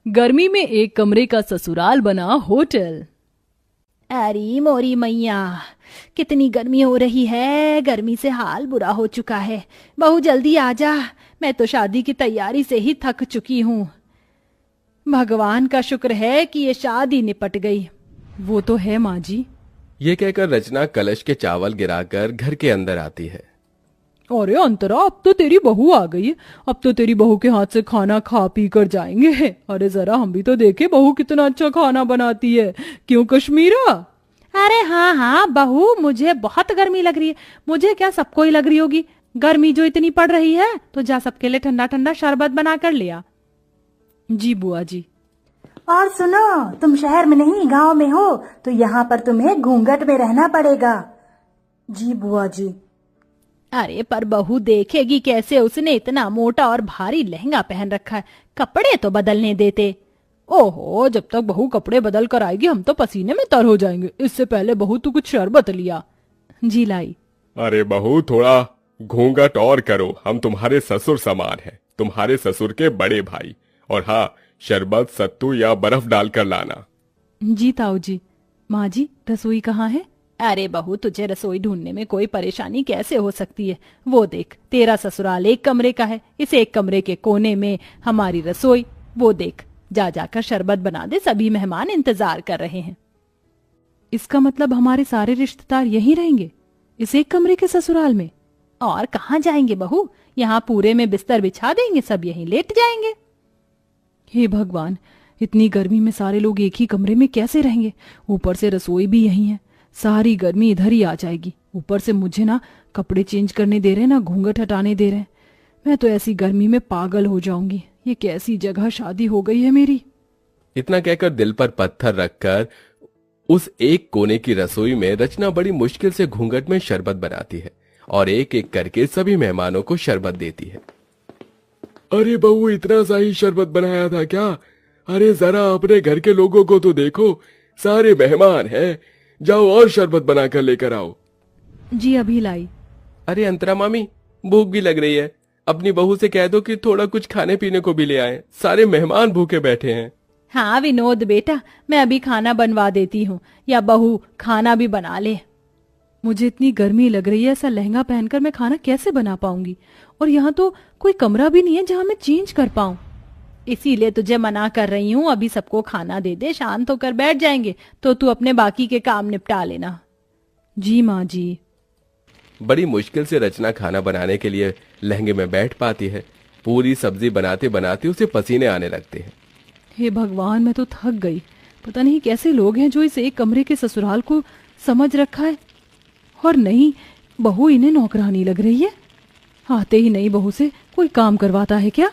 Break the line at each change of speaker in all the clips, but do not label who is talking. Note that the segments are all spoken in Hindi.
गर्मी में एक कमरे का ससुराल बना होटल।
अरे मोरी मैया, कितनी गर्मी हो रही है। गर्मी से हाल बुरा हो चुका है। बहू जल्दी आ जा, मैं तो शादी की तैयारी से ही थक चुकी हूँ। भगवान का शुक्र है कि ये शादी निपट गई।
वो तो है माँ जी।
ये कहकर रचना कलश के चावल गिराकर घर के अंदर आती है।
अरे अंतरा, अब तो तेरी बहू आ गई है। अब तो तेरी बहू के हाथ से खाना खा पी कर जाएंगे। अरे जरा हम भी तो देखे बहू कितना अच्छा खाना बनाती है। क्यों कश्मीरा?
अरे हाँ हाँ बहू, मुझे बहुत गर्मी लग रही है। मुझे क्या, सबको ही लग रही होगी। गर्मी जो इतनी पड़ रही है, तो जा सबके लिए ठंडा ठंडा शरबत बना कर लिया।
जी बुआ जी।
और सुनो, तुम शहर में नहीं गांव में हो, तो यहाँ पर तुम्हें घूंघट में रहना पड़ेगा। जी बुआ जी।
अरे पर बहू देखेगी कैसे? उसने इतना मोटा और भारी लहंगा पहन रखा है, कपड़े तो बदलने देते।
ओहो, जब तक बहू कपड़े बदल कर आएगी हम तो पसीने में तर हो जाएंगे। इससे पहले बहू तू कुछ शरबत लिया। जी लाई।
अरे बहू, थोड़ा घूंघट और करो, हम तुम्हारे ससुर समान हैं, तुम्हारे ससुर के बड़े भाई। और हाँ, शरबत सत्तू या बर्फ डालकर लाना।
जी ताऊ जी। माँ जी, रसोई कहाँ है?
अरे बहू, तुझे रसोई ढूंढने में कोई परेशानी कैसे हो सकती है? वो देख, तेरा ससुराल एक कमरे का है, इस एक कमरे के कोने में हमारी रसोई। वो देख, जा जाकर शरबत बना दे, सभी मेहमान इंतजार कर रहे हैं।
इसका मतलब हमारे सारे रिश्तेदार यहीं रहेंगे, इस एक कमरे के ससुराल में?
और कहाँ जाएंगे बहू? यहाँ पूरे में बिस्तर बिछा देंगे, सब यहीं लेट जाएंगे।
हे भगवान, इतनी गर्मी में सारे लोग एक ही कमरे में कैसे रहेंगे? ऊपर से रसोई भी यहीं है, सारी गर्मी इधर ही आ जाएगी। ऊपर से मुझे ना कपड़े चेंज करने दे रहे, ना घूंघट हटाने दे रहे। मैं तो ऐसी गर्मी में पागल हो जाऊंगी। ये कैसी जगह शादी हो गई है मेरी।
इतना कहकर दिल पर पत्थर रखकर उस एक कोने की रसोई में रचना बड़ी मुश्किल से घूंघट में शरबत बनाती है और एक एक करके सभी मेहमानों को शरबत देती है। अरे बहू, इतना सा ही शरबत बनाया था क्या? अरे जरा अपने घर के लोगों को तो देखो, सारे मेहमान हैं। जाओ और शरबत बनाकर लेकर आओ।
जी अभी लाई।
अरे अंतरा मामी, भूख भी लग रही है, अपनी बहू से कह दो कि थोड़ा कुछ खाने पीने को भी ले आए, सारे मेहमान भूखे बैठे हैं।
हाँ विनोद बेटा, मैं अभी खाना बनवा देती हूँ, या बहू खाना भी बना ले।
मुझे इतनी गर्मी लग रही है, ऐसा लहंगा पहनकर मैं खाना कैसे बना पाऊंगी? और यहाँ तो कोई कमरा भी नहीं है जहाँ मैं चेंज कर पाऊं।
इसीलिए तुझे मना कर रही हूँ, अभी सबको खाना दे दे, शांत होकर बैठ जाएंगे, तो तू अपने बाकी के काम निपटा लेना।
जी माँ जी।
बड़ी मुश्किल से रचना खाना बनाने के लिए लहंगे में बैठ पाती है। पूरी सब्जी बनाते बनाते उसे पसीने आने लगते हैं।
हे भगवान, मैं तो थक गई। पता नहीं कैसे लोग हैं जो इस एक कमरे के ससुराल को समझ रखा है। और नहीं, बहू इन्हें नौकरानी लग रही है। आते ही नई बहू से कोई काम करवाता है क्या?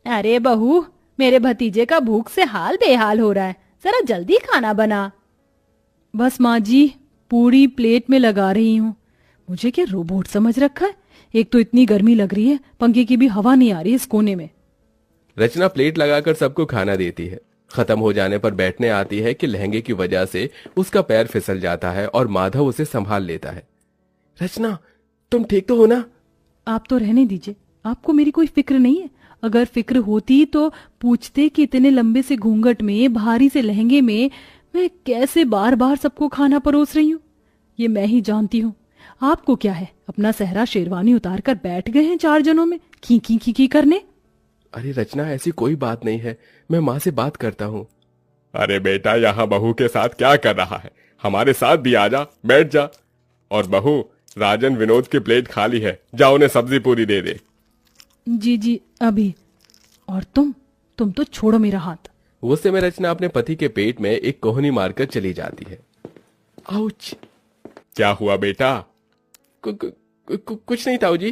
अरे बहू, मेरे भतीजे का भूख से हाल बेहाल हो रहा है, जरा जल्दी खाना बना।
बस माँ जी, पूरी प्लेट में लगा रही हूँ। मुझे क्या रोबोट समझ रखा है? एक तो इतनी गर्मी लग रही है, पंखे की भी हवा नहीं आ रही इस कोने में।
रचना प्लेट लगाकर सबको खाना देती है। खत्म हो जाने पर बैठने आती है कि लहंगे की वजह से उसका पैर फिसल जाता है और माधव उसे संभाल लेता है। रचना, तुम ठीक तो हो ना?
आप तो रहने दीजिए, आपको मेरी कोई फिक्र नहीं है। अगर फिक्र होती तो पूछते कि इतने लंबे से घूंघट में, भारी से लहंगे में मैं कैसे बार बार सबको खाना परोस रही हूँ। ये मैं ही जानती हूँ। आपको क्या है, अपना सहरा शेरवानी उतार कर बैठ गए हैं 4 जनों में खी करने।
अरे रचना, ऐसी कोई बात नहीं है, मैं माँ से बात करता हूँ। अरे बेटा, यहाँ बहू के साथ क्या कर रहा है? हमारे साथ भी आजा, बैठ जा। और बहू, राजन विनोद की प्लेट खाली है, जाओ उन्हें सब्जी पूरी दे दे।
जी जी अभी। और तुम तो छोड़ो मेरा हाथ।
गुस्से में रचना अपने पति के पेट में एक कोहनी मारकर चली जाती है। आउच! क्या हुआ बेटा? कुछ नहीं ताऊ जी।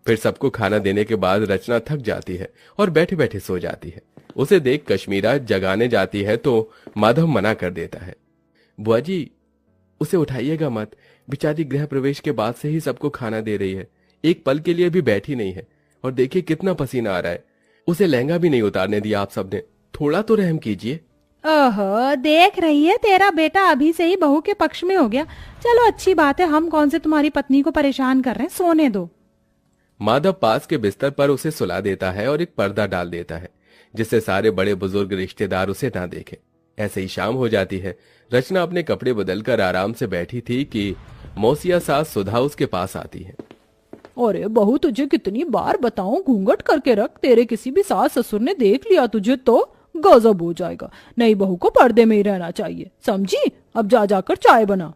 फिर सबको खाना देने के बाद रचना थक जाती है और बैठे बैठे सो जाती है। उसे देख कश्मीरा जगाने जाती है तो माधव मना कर देता है। बुआ जी, उसे उठाइएगा मत, बेचारी गृह प्रवेश के बाद से ही सबको खाना दे रही है, एक पल के लिए भी बैठी नहीं है। और देखिए कितना पसीना आ रहा है, उसे लहंगा भी नहीं उतारने दिया आप सबने, थोड़ा तो रहम कीजिए।
ओहो, देख रही है, तेरा बेटा अभी से ही बहू के पक्ष में हो गया। चलो अच्छी बात है, हम कौन से तुम्हारी पत्नी को परेशान कर रहे हैं, सोने दो।
माधव पास के बिस्तर पर उसे सुला देता है और एक पर्दा डाल देता है। जिससे सारे बड़े बुजुर्ग रिश्तेदार उसे ना देखें। ऐसे ही शाम हो जाती है। रचना अपने कपड़े बदलकर आराम से बैठी थी कि मौसिया सास सुधा उसके पास आती है।
अरे बहू, तुझे कितनी बार बताऊं घूंघट करके रख, तेरे किसी भी सास ससुर ने देख लिया तुझे तो गजब हो जाएगा। नई बहू को पर्दे में ही रहना चाहिए, समझी? अब जा जाकर चाय बना।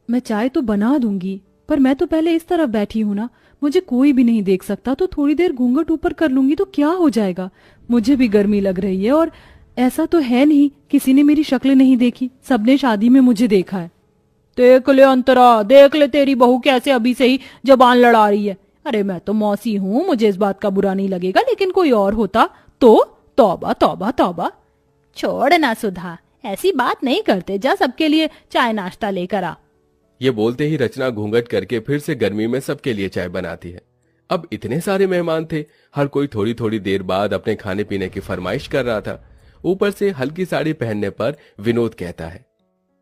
मैं चाय तो बना दूंगी, पर मैं तो पहले इस तरफ बैठी हूं ना, मुझे कोई भी नहीं देख सकता, तो थोड़ी देर घूंघट ऊपर कर लूंगी तो क्या हो जाएगा। मुझे भी गर्मी लग रही है, और ऐसा तो है नहीं किसी ने मेरी शक्ल नहीं देखी, सबने शादी में मुझे देखा है।
देख ले अंतरा, देख ले तेरी बहू कैसे अभी से ही जबान लड़ा रही है। अरे मैं तो मौसी हूँ, मुझे इस बात का बुरा नहीं लगेगा, लेकिन कोई और होता तो तौबा तौबा तौबा। छोड़ ना सुधा, ऐसी बात नहीं करते, जा सबके लिए चाय नाश्ता लेकर आ।
ये बोलते ही रचना घूंघट करके फिर से गर्मी में सबके लिए चाय बनाती है। अब इतने सारे मेहमान थे, हर कोई थोड़ी थोड़ी देर बाद अपने खाने पीने की फरमाइश कर रहा था। ऊपर से हल्की साड़ी पहनने पर विनोद कहता है,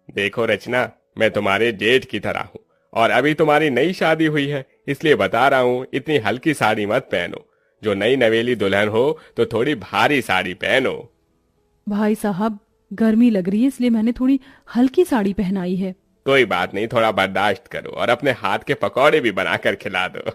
देखो रचना, मैं तुम्हारे जेठ की तरह हूँ और अभी तुम्हारी नई शादी हुई है, इसलिए बता रहा हूँ इतनी हल्की साड़ी मत पहनो। जो नई नवेली दुल्हन हो तो थोड़ी भारी साड़ी पहनो।
भाई साहब, गर्मी लग रही है इसलिए मैंने थोड़ी हल्की साड़ी पहनाई है।
कोई बात नहीं, थोड़ा बर्दाश्त करो और अपने हाथ के पकौड़े भी बनाकर खिला दो।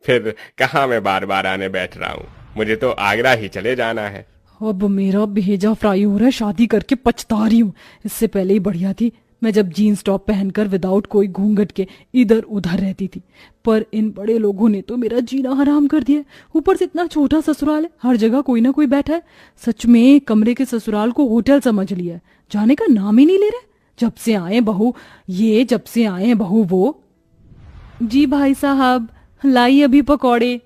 फिर कहाँ मैं बार बार आने बैठ रहा हूँ, मुझे तो आगरा ही चले जाना है।
अब मेरा भेजा फ्राई हो रहा है, शादी करके पछता रही हूँ। इससे पहले ही बढ़िया थी मैं जब जीन्स टॉप पहनकर विदाउट कोई घूंघट के इधर उधर रहती थी, पर इन बड़े लोगों ने तो मेरा जीना हराम कर दिया। ऊपर से इतना छोटा ससुराल है, हर जगह कोई ना कोई बैठा है। सच में कमरे के ससुराल को होटल समझ लिया है, जाने का नाम ही नहीं ले रहे। जब से आए बहू ये, जब से आए बहू वो। जी भाई साहब, लाई अभी पकौड़े।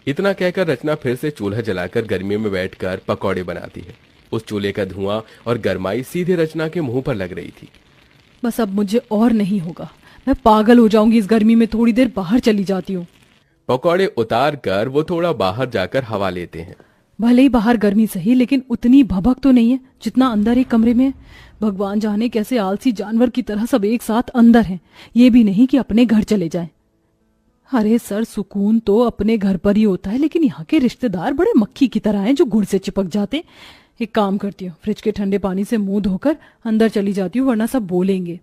इतना कहकर रचना फिर से चूल्हा जलाकर गर्मी में बैठकर पकौड़े बनाती है। उस चूल्हे का धुआं और गर्माई सीधे रचना के मुंह पर लग रही थी।
बस अब मुझे और नहीं होगा, मैं पागल हो जाऊंगी इस गर्मी में, थोड़ी देर बाहर चली जाती हूँ।
पकौड़े उतार कर वो थोड़ा बाहर जाकर हवा लेते हैं।
भले ही बाहर गर्मी सही, लेकिन उतनी भभक तो नहीं है जितना अंदर एक कमरे में है। भगवान जाने कैसे आलसी जानवर की तरह सब एक साथ अंदर हैं, ये भी नहीं कि अपने घर चले जाएं। अरे सर, सुकून तो अपने घर पर ही होता है, लेकिन यहाँ के रिश्तेदार बड़े मक्खी की तरह हैं जो गुड़ से चिपक जाते। एक काम करती हूँ, फ्रिज के ठंडे पानी से मुंह धोकर अंदर चली जाती हूँ, वरना सब बोलेंगे।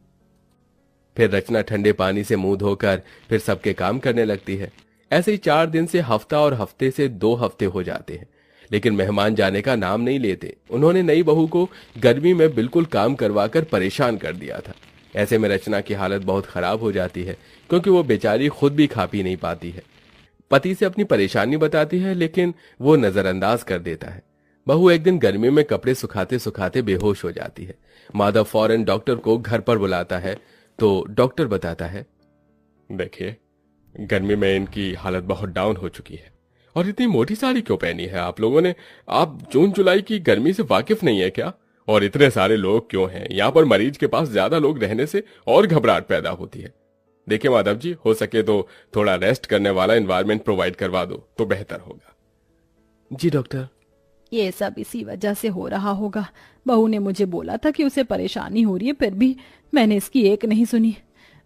फिर रचना ठंडे पानी से मुंह धोकर फिर सबके काम करने लगती है। ऐसे ही 4 दिन से हफ्ता और हफ्ते से 2 हफ्ते हो जाते हैं, लेकिन मेहमान जाने का नाम नहीं लेते। उन्होंने नई बहू को गर्मी में बिल्कुल काम करवाकर परेशान कर दिया था। ऐसे में रचना की हालत बहुत खराब हो जाती है, क्योंकि वो बेचारी खुद भी खा पी नहीं पाती है। पति से अपनी परेशानी बताती है, लेकिन वो नजरअंदाज कर देता है। बहू एक दिन गर्मी में कपड़े सुखाते सुखाते बेहोश हो जाती है। माधव फौरन डॉक्टर को घर पर बुलाता है, तो डॉक्टर बताता है,
देखिए, गर्मी में इनकी हालत बहुत डाउन हो चुकी है। और इतनी मोटी साड़ी क्यों पहनी है आप लोगों ने? आप जून जुलाई की गर्मी से वाकिफ नहीं है क्या? और इतने सारे लोग क्यों हैं यहाँ पर? मरीज के पास ज्यादा लोग रहने से और घबराहट पैदा होती है। देखिए माधव जी, हो सके तो थोड़ा रेस्ट करने वाला एनवायरनमेंट प्रोवाइड करवा दो तो बेहतर होगा।
जी डॉक्टर।
ये सब इसी वजह से हो रहा होगा। बहू ने मुझे बोला था कि उसे परेशानी हो रही है, फिर भी मैंने इसकी एक नहीं सुनी।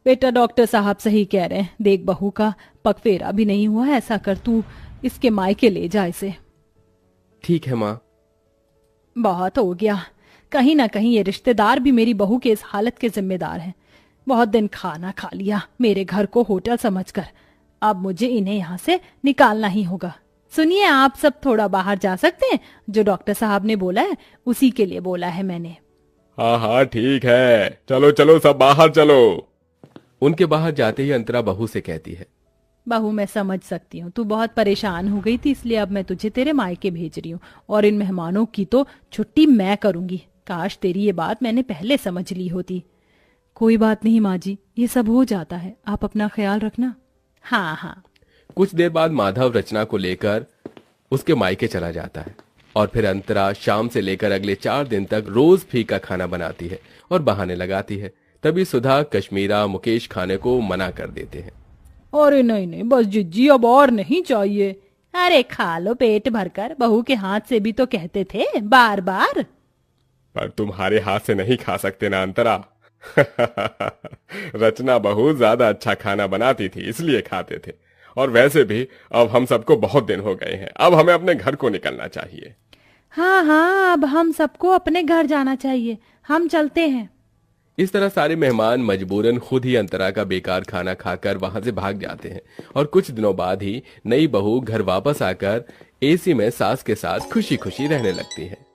बेटा, डॉक्टर साहब सही कह रहे हैं। देख, बहू का पगफेरा भी नहीं हुआ है, ऐसा कर तू इसके मायके ले जा इसे।
ठीक है माँ।
बहुत हो गया, कहीं ना कहीं ये रिश्तेदार भी मेरी बहू के इस हालत के जिम्मेदार हैं। बहुत दिन खाना खा लिया मेरे घर को होटल समझकर, अब मुझे इन्हें यहाँ से निकालना ही होगा। सुनिए, आप सब थोड़ा बाहर जा सकते हैं? जो डॉक्टर साहब ने बोला है उसी के लिए बोला है मैंने।
हाँ हाँ ठीक है, चलो चलो सब बाहर चलो।
उनके बाहर जाते ही अंतरा बहू से कहती है,
बहू मैं समझ सकती हूँ, तू बहुत परेशान हो गई थी, इसलिए अब मैं तुझे तेरे मायके भेज रही हूँ और इन मेहमानों की तो छुट्टी मैं करूंगी। काश तेरी ये बात मैंने पहले समझ ली होती।
कोई बात नहीं माँ जी, ये सब हो जाता है, आप अपना ख्याल रखना।
हाँ हाँ।
कुछ देर बाद माधव रचना को लेकर उसके मायके चला जाता है और फिर अंतरा शाम से लेकर अगले 4 दिन तक रोज फीका खाना बनाती है और बहाने लगाती है। तभी सुधा, कश्मीरा, मुकेश खाने को मना कर देते हैं।
अरे नहीं नहीं, बस जिज्जी, अब और नहीं चाहिए। अरे खा लो पेट भरकर, बहू के हाथ से भी तो कहते थे बार बार।
पर तुम्हारे हाथ से नहीं खा सकते ना अंतरा। रचना बहुत ज्यादा अच्छा खाना बनाती थी इसलिए खाते थे, और वैसे भी अब हम सबको बहुत दिन हो गए हैं, अब हमें अपने घर को निकलना चाहिए।
हाँ हाँ, अब हम सबको अपने घर जाना चाहिए, हम चलते हैं।
इस तरह सारे मेहमान मजबूरन खुद ही अंतरा का बेकार खाना खाकर वहां से भाग जाते हैं और कुछ दिनों बाद ही नई बहू घर वापस आकर एसी में सास के साथ खुशी खुशी रहने लगती है।